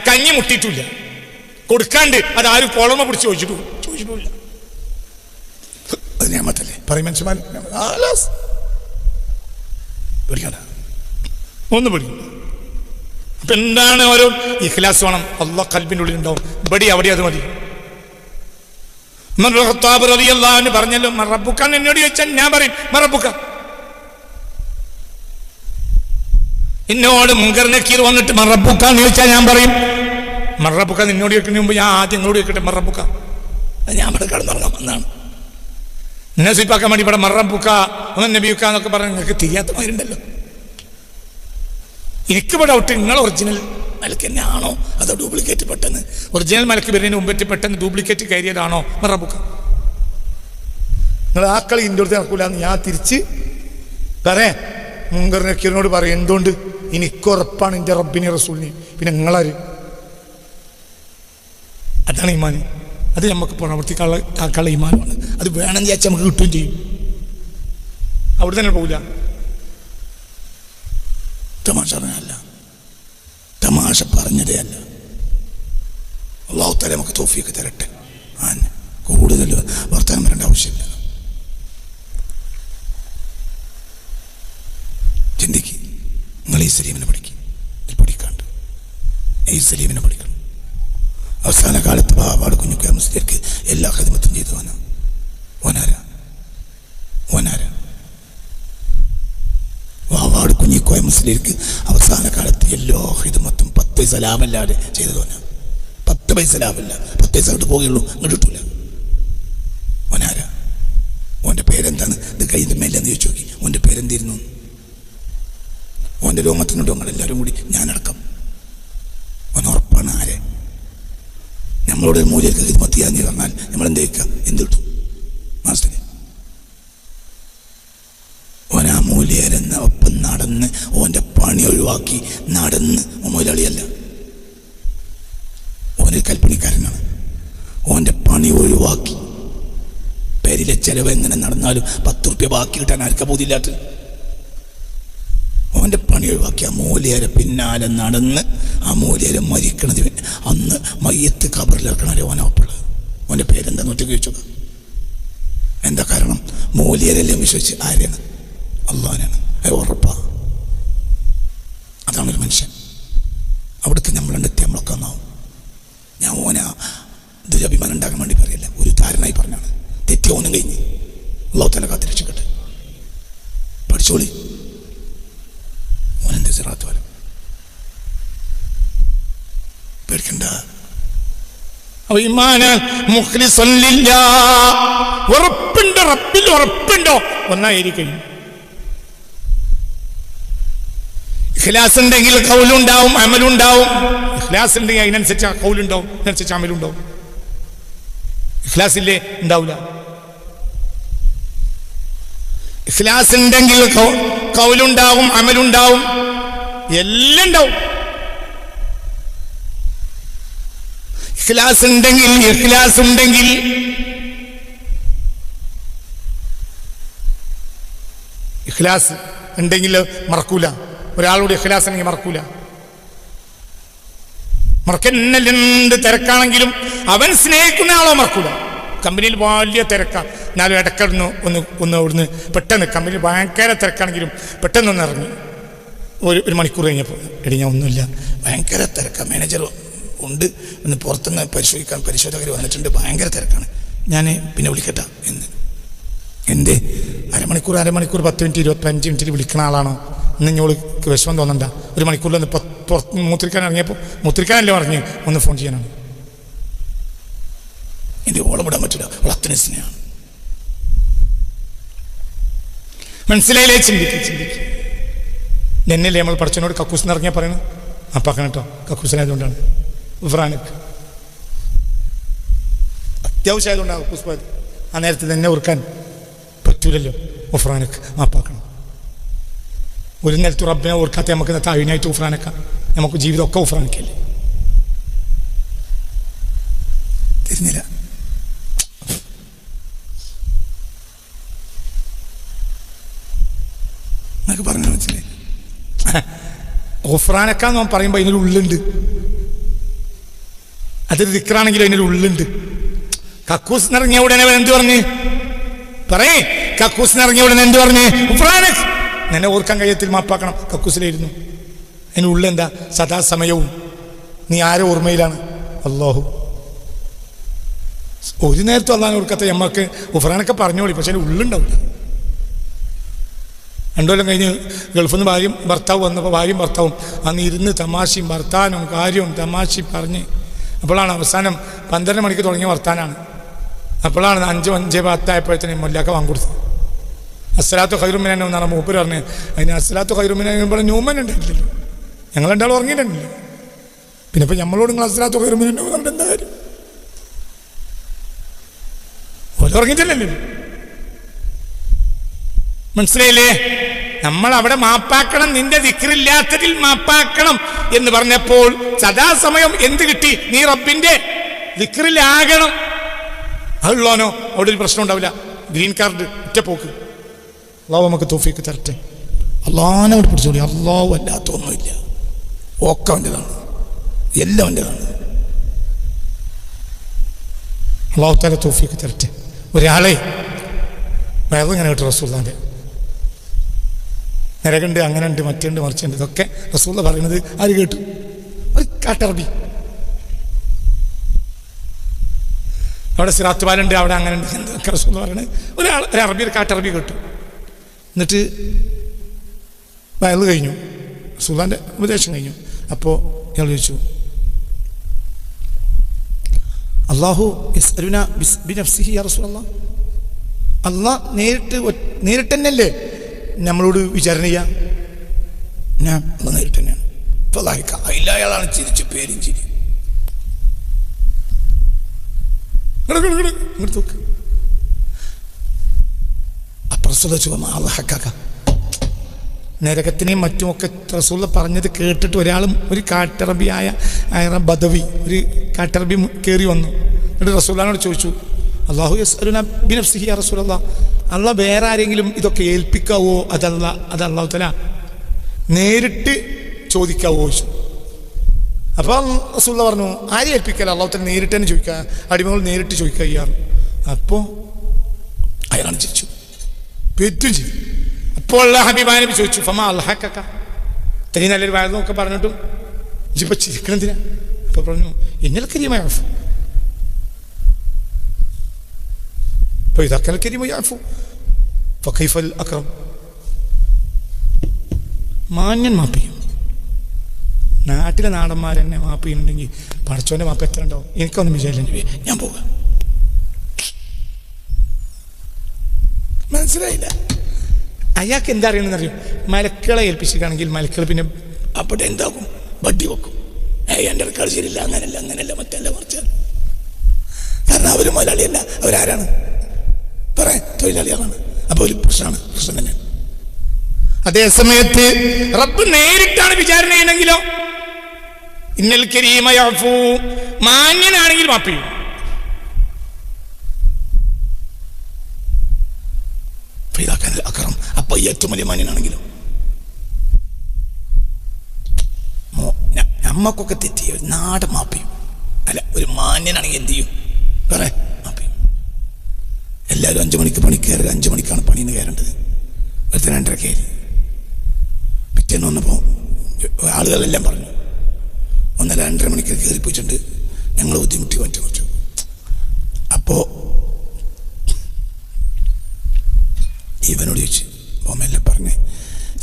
കഞ്ഞി മുട്ടിയിട്ടില്ല, കൊടുക്കാണ്ട് അതാരും കോളമ പിടിച്ച് ചോദിച്ചിട്ടില്ല. അത് നിയമത്തല്ലേ? പറയും മനുഷ്യന്മാർ. പേടിക്കണ്ട, ഒന്നും പേടിക്കണ്ട. അപ്പൊ എന്താണ്? ഓരോ ഇഖ്ലാസ് വേണം. അല്ലാഹ് ഖൽബിന്റെ ഉള്ളിൽ ഉണ്ടാവും. ഇവിടെ അവിടെ അത് മതി. പറഞ്ഞല്ലോ, മറബുക്കാൻ എന്നോട് ചോദിച്ചാൽ ഞാൻ പറയും മറബുക്ക. എന്നോട് മുങ്കർ നക്കീർ വന്നിട്ട് മറബുക്കാന്ന് ചോദിച്ചാൽ ഞാൻ പറയും മറബുക്ക. നിന്നോട് ചോദിക്കുന്നതിന് മുമ്പ് ഞാൻ ആദ്യം നിന്നോട് ചോദിക്കട്ടെ മറബുക്ക. ഞാൻ ഇവിടെ കിടന്നുറങ്ങാൻ വന്നാണ്. എന്നെ സ്വീപ്പാക്കാൻ വേണ്ടി ഇവിടെ മറബുക്ക നബിയുക്ക എന്നൊക്കെ പറഞ്ഞാൽ നിങ്ങൾക്ക് തിരിയാത്തമാരുണ്ടല്ലോ. എനിക്കിവിടെ ഔട്ട്, നിങ്ങൾ ഒറിജിനൽ മലക്ക് തന്നെ ആണോ അതോ ഡ്യൂപ്ലിക്കേറ്റ്? പെട്ടെന്ന് ഒറിജിനൽ മലക്ക് വരുന്നതിന് മുമ്പേറ്റ് പെട്ടെന്ന് ഡ്യൂപ്ലിക്കേറ്റ് കയറിയതാണോ മറബുക്ക? നിങ്ങൾ ആ കളി ഇൻ്റെ അടുത്ത് നടക്കൂലെന്ന് ഞാൻ തിരിച്ച് പറയാം. മുങ്കർ നക്കീറിനോട് പറയും, എന്തുകൊണ്ട്? എനിക്കുറപ്പാണ് എൻ്റെ റബ്ബിനെ റസൂലിനെ. പിന്നെ നിങ്ങളാര്? അതാണ് ഈമാൻ. അത് നമുക്ക് പ്രവർത്തിക്കാനുള്ള ഈമാനാണ്. അത് വേണമെന്ന് വിചാരിച്ചാൽ നമുക്ക് കിട്ടുകയും ചെയ്യും. അവിടെ തന്നെ പോകില്ല. തമാശ പറഞ്ഞല്ല, തമാശ പറഞ്ഞതേ അല്ല. അല്ലാഹു തആല നമുക്ക് തൗഫീഖ് തരട്ടെ. കൂടുതൽ വർത്തമാനം വരേണ്ട ആവശ്യമില്ല. ചിന്തിക്ക്, നിങ്ങൾ ഈ സലീമിനെ പഠിക്കാണ്ട് ഈ സലീമിനെ പഠിക്കണം. അവസാന കാലത്ത് പാവാട് കുഞ്ഞുക്കോയ മുസ്ലിയർക്ക് എല്ലാ ഖിദ്മത്തും ചെയ്തു. വാവാട് കുഞ്ഞിക്കോയ മുസ്ലിയർക്ക് അവസാന കാലത്ത് എല്ലാ ഖിദ്മത്തും 10 പൈസ ലാഭമല്ലാതെ ചെയ്തു. 10 പൈസ ലാഭമില്ല. 10 പൈസ അങ്ങോട്ട് പോകുള്ളൂ, ഇങ്ങോട്ട് കിട്ടൂല. ഓൻ്റെ പേരെന്താണ്? ഇത് കയ്യിൻ്റെ മേലെന്ന് ചോദിച്ചു നോക്കി. ഓൻ്റെ പേരെന്തിരുന്നു? ഓൻ്റെ രോമത്തിനോട് ഞങ്ങളെല്ലാവരും കൂടി ഞാനടക്കം ഉറപ്പാണ്. ആരെ നമ്മളോട് മൂല്യർക്ക് ഖിദ്മത്ത് ചെയ്യാന്ന് പറഞ്ഞാൽ നമ്മളെന്ത് വയ്ക്കുക? എന്ത് കിട്ടും മാസ്റ്റർ? ഓൻ ആ മൂല്യരെന്ന ഒപ്പം നടന്ന് ഓൻ്റെ പണി ഒഴിവാക്കി നടന്ന് മൊയിലാളിയല്ല, ഓനൊരു കൽപ്പണിക്കാരനാണ്. ഓൻ്റെ പണി ഒഴിവാക്കി പേരിലെ ചെലവ് എങ്ങനെ നടന്നാലും 10 റുപ്യ ബാക്കി കിട്ടാൻ ആർക്കാ ബോധിയില്ലാത്ത? ഓൻ്റെ പണി ഒഴിവാക്കി ആ മൂല്യരെ പിന്നാലെ നടന്ന് ആ മൂല്യരെ മരിക്കണത് അന്ന് മയ്യത്ത് ഖബറിലിറക്കണല്ലേ ഓനൊപ്പുള്ളത്. ഓൻ്റെ പേരെന്താന്ന് ഒറ്റ ചോദിച്ചോക്ക. എന്താ കാരണം? മൂല്യരെല്ലാം വിശ്വസിച്ച് ആരെയാണ്? അള്ളാഹാനാണ്. അത് ഉറപ്പാ. അതാണൊരു മനുഷ്യൻ. അവിടുത്തെ നമ്മളെത്തി നമ്മളൊക്കെ ഒന്നാവും. ഞാൻ ഓന ദുരഭിമാനം ഉണ്ടാക്കാൻ വേണ്ടി പറയില്ല, ഒരു ധാരണയായി പറഞ്ഞാണ്. തെറ്റി ഓനും കഴിഞ്ഞ്. അല്ലാഹു തആല കാത്ത് രക്ഷിക്കട്ടെ. പഠിച്ചോളി. ഓനെന്ത് സിറാത്ത് വരും പേടിക്കണ്ട. ഉറപ്പുണ്ടോ? റബ്ബിൽ ഉറപ്പുണ്ടോ? ഒന്നായിരിക്കും. ഇഖ്ലാസ് ഉണ്ടെങ്കിൽ ഖൗലുണ്ടാവും, അമലുണ്ടാവും. ഇഖ്ലാസ് ഉണ്ടെങ്കിൽ അതിനനുസരിച്ച് ഖൗലുണ്ടാവും, അതിനനുസരിച്ച് അമലുണ്ടാവും. ഇഖ്ലാസ് ഇല്ലേ? ഉണ്ടാവില്ല. ഇഖ്ലാസ് ഉണ്ടെങ്കിൽ ഖൗലുണ്ടാവും, അമലുണ്ടാവും, എല്ലാം ഉണ്ടാവും. ഇഖ്ലാസ് ഉണ്ടെങ്കിൽ ഇഖ്ലാസ് ഉണ്ടെങ്കിൽ മറക്കൂല. ഒരാളോട് ഇഖ്ലാസ് ഉണ്ടെങ്കിൽ മറക്കൂല. മറക്കെന്നെല്ലുണ്ട്. തിരക്കാണെങ്കിലും അവൻ സ്നേഹിക്കുന്ന ആളോ മറക്കൂല. കമ്പനിയിൽ വലിയ തിരക്കാണ്, എന്നാലും ഇടക്കിടന്ന് ഒന്ന് ഇവിടുന്ന് പെട്ടെന്ന് കമ്പനിയിൽ ഭയങ്കര തിരക്കാണെങ്കിലും പെട്ടെന്നൊന്ന് ഇറങ്ങി. ഒരു മണിക്കൂർ കഴിഞ്ഞപ്പോൾ എടി ഞാൻ ഒന്നുമില്ല, ഭയങ്കര തിരക്കാണ്, മാനേജർ ഉണ്ട്, ഒന്ന് പുറത്തുനിന്ന് പരിശോധകർ വന്നിട്ടുണ്ട്, ഭയങ്കര തിരക്കാണ്, ഞാൻ പിന്നെ വിളിക്കട്ടാ എന്ന്. എന്തേ? അരമണിക്കൂർ 10 മിനിറ്റ് 25 മിനിറ്റിൽ വിളിക്കുന്ന ആളാണോ? ഇന്ന് ഞോൾക്ക് വിഷമം തോന്നണ്ട. ഒരു മണിക്കൂറിലൊന്ന് പുറത്ത് മൂത്രിക്കാൻ ഇറങ്ങിയപ്പോൾ മൂത്രിക്കാനല്ലേ പറഞ്ഞ് ഒന്ന് ഫോൺ ചെയ്യാനാണ്. എൻ്റെ ഓളം വിടാൻ പറ്റില്ല, വളത്തിന് സ്നേഹമാണ്. മനസ്സിലായില്ലേ? ചിന്തിക്കും. എന്നല്ലേ നമ്മൾ പഠിച്ചതിനോട് കക്കൂസിന് ഇറങ്ങിയാൽ പറയണം അപ്പാക്കണം കേട്ടോ, കക്കൂസിനായതുകൊണ്ടാണ്. ഉഫ്രാനക്ക് അത്യാവശ്യമായതുകൊണ്ടാണ് കക്കൂസ് പോയത്. ആ നേരത്തെ തന്നെ ഓർക്കാൻ പറ്റൂലല്ലോ. ഉഫ്രാനക്ക് മാപ്പാക്കണം. ഒരു നേരത്തെ റബ്ബിനെ ഓർക്കാത്ത നമുക്ക് താഴ്നായിട്ട് ഉഫ്രാനക്കാം. നമുക്ക് ജീവിതമൊക്കെ ഉഫ്രാനക്കല്ലേ? തിരിഞ്ഞില്ല. എന്നൊക്കെ പറഞ്ഞു മനസ്സിലായി. ഗുഫ്രാനക്കാന്ന് അവൻ പറയുമ്പോൾ അതിനൊരു ഉള്ളുണ്ട്. അതൊരു ദിക്റാണെങ്കിലും അതിനൊരു ഉള്ളുണ്ട്. കക്കൂസ് നിറങ്ങിയ ഉടനെ എന്ത് പറഞ്ഞ് പറയേ? കക്കൂസ് നിറങ്ങിയ ഉടനെ എന്ത് പറഞ്ഞ്? ഗുഫ്രാനക്. നിന്നെ ഓർക്കാൻ കഴിയത്തിൽ മാപ്പാക്കണം. കക്കൂസിലായിരുന്നു. അതിന് ഉള്ളെന്താ? സദാസമയവും നീ ആരെ ഓർമ്മയിലാണ്? അല്ലാഹു. ഒരു നേരത്തും അള്ളാഹ് ഓർക്കാത്ത നമ്മൾക്ക് ഗുഫ്രാനൊക്കെ പറഞ്ഞോളി, പക്ഷെ അതിന് ഉള്ളുണ്ടാവില്ല. 2 കൊല്ലം കഴിഞ്ഞ് ഗൾഫിൽ നിന്ന് ഭർത്താവ് വന്നപ്പോൾ ഭാര്യയും ഭർത്താവും അന്ന് ഇരുന്ന് തമാശയും വർത്താനവും കാര്യവും തമാശയും പറഞ്ഞ് അപ്പോഴാണ് അവസാനം 12 മണിക്ക് തുടങ്ങിയ വർത്താനാണ്. അപ്പോഴാണ് 5:10 മൊല്ലാക്ക വാങ്ങിക്കൊടുത്തത്. അസ്സലാത്തു ഖൈറും മിനൻ നൗം എന്നാണ് മൂപ്പര് പറഞ്ഞത്. അതിന് അസ്സലാത്തു ഖൈറും മിനൻ നൗം പറഞ്ഞ ന്യൂമൻ ഉണ്ടായിട്ടില്ലല്ലോ. ഞങ്ങൾ 2 ഉറങ്ങിയിട്ടുണ്ടല്ലോ. പിന്നെ ഇപ്പം നമ്മളോട് നിങ്ങൾ അസ്സലാത്തു ഖൈറും മിനൻ നൗം പറഞ്ഞിട്ട് എന്താ കാര്യം? ഓരോ ഉറങ്ങിയിട്ടില്ലല്ലോ. മനസ്സിലായില്ലേ? നമ്മൾ അവിടെ മാപ്പാക്കണം, നിന്റെ ദിക്റില്ലാത്തതിൽ മാപ്പാക്കണം എന്ന് പറഞ്ഞപ്പോൾ സദാസമയം എന്ത് കിട്ടി? നീ റബ്ബിന്റെ ദിക്റിലാകണം. അതുള്ളോനോ അവിടെ ഒരു പ്രശ്നം ഉണ്ടാവില്ല. ഗ്രീൻ കാർഡ് ഒറ്റ പോക്ക്. അള്ളാഹു നമുക്ക് തൗഫീഖ് തരട്ടെ. അള്ളാഹിനോട് പിടിച്ചോളി. അള്ളാഹു അല്ലാത്ത ഒന്നുമില്ല, ഒക്കെ അവൻ്റെതാണ്, എല്ലാം അവൻ്റെതാണ്. അള്ളാഹു തആല തൗഫീഖ് തരട്ടെ. ഒരാളെ വേറെ ഇങ്ങനെ കേട്ടു റസൂലുള്ളാഹിൻ്റെ നരകണ്ട്, അങ്ങനെ ഉണ്ട്, മറ്റുണ്ട്, മറിച്ചുണ്ട്, ഇതൊക്കെ റസൂലുള്ള പറയുന്നത് ആര് കേട്ടു? ഒരു കാട്ടറബി. അവിടെ സിറാത്ത് പാലുണ്ട്, അവിടെ അങ്ങനെ ഉണ്ട്, എന്തൊക്കെ റസൂലുള്ള പറയുന്നത്. ഒരു അറബി, ഒരു കാട്ടറബി കേട്ടു. എന്നിട്ട് വയറ് കഴിഞ്ഞു, റസൂലുള്ളാഹിൻ്റെ ഉപദേശം കഴിഞ്ഞു. അപ്പോൾ ഇയാൾ ചോദിച്ചു, അല്ലാഹു യസ്അലുനാ ബിനഫ്സിഹി യാ റസൂലല്ലാഹ്, അള്ളാഹ് നേരിട്ട് തന്നെയല്ലേ നമ്മളോട് വിചാരണ ചെയ്യാം? ഞാൻ നേരിട്ട് തന്നെയാണ്. ഇല്ല, അയാളാണ് ചിരിച്ചു, പേരും ചിരി. ഇങ്ങോട്ട് നോക്ക്. അപ്പുറത്തുള്ള നരകത്തിനെയും മറ്റുമൊക്കെ റസൂലുള്ള പറഞ്ഞത് കേട്ടിട്ട് ഒരാളും, ഒരു കാട്ടറബിയായ ബദവി, ഒരു കാട്ടറബി കയറി വന്നു. എന്നിട്ട് റസൂലുള്ളാഹിനോട് ചോദിച്ചു, അല്ലാഹു യസ്അലുനാ ബിനഫ്സിഹി യാ റസൂലല്ലാഹ്, അള്ളാഹ് വേറെ ആരെങ്കിലും ഇതൊക്കെ ഏൽപ്പിക്കാവോ? അത് അല്ലാഹു തആല നേരിട്ട് ചോദിക്കാവോ ചോദിച്ചു. അപ്പോൾ റസൂലുള്ള പറഞ്ഞു, ആരെ ഏൽപ്പിക്കല? അല്ലാഹു തആല നേരിട്ട് തന്നെ ചോദിക്കുക, അടിമകൾ നേരിട്ട് ചോദിക്കുക ചെയ്യാറ്. അപ്പോൾ അയാളാണ് ചിരിച്ചു, പെറ്റും ചെയ്തു. അപ്പോൾ ഹബീബായ നബി ചോദിച്ചു, ഫമാ അൽഹഖക, ഇത്രയും നല്ലൊരു വാഴന്നൊക്കെ പറഞ്ഞിട്ടും ഇജിപ്പോൾ ചിരിക്കണെന്തിനാ? അപ്പോൾ പറഞ്ഞു, ഇന്നൽ കരീമ യഅഫു, فإذا كان الكريم يعفو فكيف الأكرم. മാന്യൻ മാപ്പ് ചെയ്യും. നാട്ടിലെ നാടന്മാരെന്നെ മാപ്പ് ചെയ്യുന്നുണ്ടെങ്കിൽ പടച്ചോൻ്റെ മാപ്പ് എത്ര ഉണ്ടാവും? എനിക്കൊന്നും വിചാരില്ല, ഞാൻ പോകാം. മനസ്സിലായില്ല? അയാൾക്ക് എന്താ അറിയണമെന്നറിയും? മലക്കളെ ഏൽപ്പിച്ചിട്ടാണെങ്കിൽ മലക്കൾ പിന്നെ അവിടെ എന്താകും? വട്ടി വെക്കും. എൻ്റെ ആൾക്കാർ ശരിയില്ല, അങ്ങനെയല്ല മറ്റല്ല മറിച്ചാൽ. കാരണം അവർ മലയാളിയല്ല, അവരാരാണ്? പറയാൻ തൊഴിലാളികളാണ്. അപ്പോൾ ഒരു പ്രശ്നം തന്നെ. അതേ സമയത്ത് റബ്ബ് നേരിട്ടാണ് വിചാരണ ചെയ്യണമെങ്കിലോ, ഇന്നൽ കരീമ യഅഫു, മാന്യനാണെങ്കിൽ മാപ്പ് ചെയ്യും. അക്രം, അപ്പൊ ഏറ്റവും വലിയ മാന്യനാണെങ്കിലും നമ്മക്കൊക്കെ തെറ്റിയ നാട് മാപ്പ് ചെയ്യും. അല്ല, ഒരു മാന്യനാണെങ്കിൽ എന്ത് ചെയ്യും? പറയാൻ മാപ്പ് ചെയ്യും. എല്ലാവരും 5 മണിക്ക് പണി കയറുക, 5 മണിക്കാണ് പണിന്ന് കയറേണ്ടത്. ഒരുത്തൻ 2:30 കയറി. പിറ്റേന്ന് വന്നപ്പോൾ ആളുകളെല്ലാം പറഞ്ഞു, 1:30 മണിക്ക് കയറിപ്പോയിട്ടുണ്ട്, ഞങ്ങൾ ബുദ്ധിമുട്ടി മാറ്റി വെച്ചു. അപ്പോൾ ഇവനോട് ചോദിച്ചു, ഓമെല്ലാം പറഞ്ഞ്,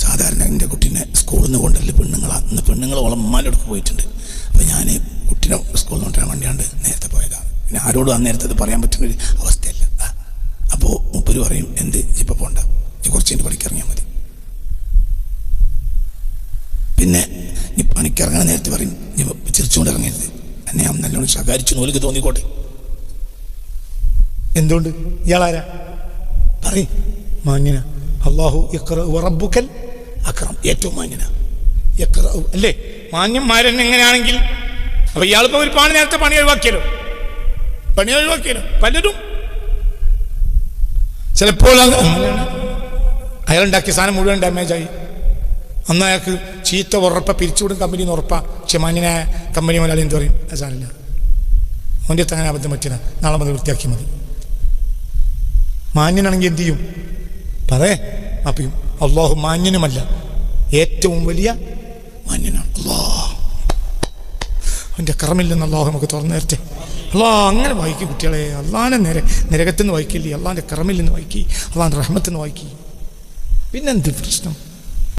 സാധാരണ എൻ്റെ കുട്ടീനെ സ്കൂളിൽ നിന്ന് കൊണ്ടല്ലേ പെണ്ണുങ്ങളാണ്, ഇന്ന് പെണ്ണുങ്ങൾ ഉളമ്മാലെടുക്ക് പോയിട്ടുണ്ട്. അപ്പോൾ ഞാൻ കുട്ടീനെ സ്കൂളിൽ നിന്ന് കൊണ്ടുവരാൻ വേണ്ടിയാണ് നേരത്തെ പോയതാണ്. പിന്നെ ആരോടും അന്നേരത്തെ അത് പറയാൻ പറ്റുന്നൊരു അവസ്ഥയല്ല. അപ്പോൾ മുപ്പര് പറയും, എന്ത് ഇപ്പം പോണ്ട, കുറച്ച് കഴിഞ്ഞ് പണിക്കിറങ്ങിയാൽ മതി. പിന്നെ നീ പണിക്കിറങ്ങാൻ നേരത്തെ പറയും, നീ ചിരിച്ചുകൊണ്ട് ഇറങ്ങരുത്, എന്നെ ഞാൻ നല്ലോണം ശകാരിച്ചു നോലിക്ക് തോന്നിക്കോട്ടെ. എന്തുകൊണ്ട്? ഇയാളാരാ? പറയും, മാന്യന. അല്ലാഹു യഖ്റഉ വറബ്ബുക്കൽ അക്രം, ഏറ്റവും മാന്യന യഖ്റഉ അല്ലേ? മാന്യന്മാരൻ എങ്ങനെയാണെങ്കിൽ, അപ്പോൾ ഇയാളിപ്പോൾ ഒരു പാണ് നേരത്തെ പണി ഒഴിവാക്കിയല്ലോ. പലരും ചിലപ്പോൾ അയാളുണ്ടാക്കിയ സാധനം മുഴുവൻ ഡാമേജായി. അന്ന് അയാൾക്ക് ചീത്ത ഉറപ്പ പിരിച്ചുവിടും കമ്പനി എന്ന് ഉറപ്പാ. പക്ഷെ മാന്യനായ കമ്പനി മുതലാളി എന്ത് പറയും? അത് സാധനമില്ല, അവൻ്റെ അങ്ങനെ അബദ്ധം പറ്റില്ല, നാളെ മുതൽ വൃത്തിയാക്കി മതി. മാന്യനാണെങ്കിൽ എന്ത് ചെയ്യും? പറയേ മാപ്പിയും. അള്ളാഹു മാന്യനുമല്ല, ഏറ്റവും വലിയ മാന്യനാണ്. അവൻ്റെ കറമിൽ നിന്ന് അള്ളാഹു നമുക്ക് തുറന്നു തരട്ടെ. അങ്ങനെ വായിക്കും കുട്ടികളെ. അള്ളാഹിനെ നരകത്തിൽ നിന്ന് വായിക്കില്ലേ, അള്ളാഹിൻ്റെ കറമിൽ നിന്ന് വായിക്കി, അള്ളാഹിൻ്റെ റഹ്മത്തിൽ നിന്ന് വായിക്കി. പിന്നെന്ത് പ്രശ്നം?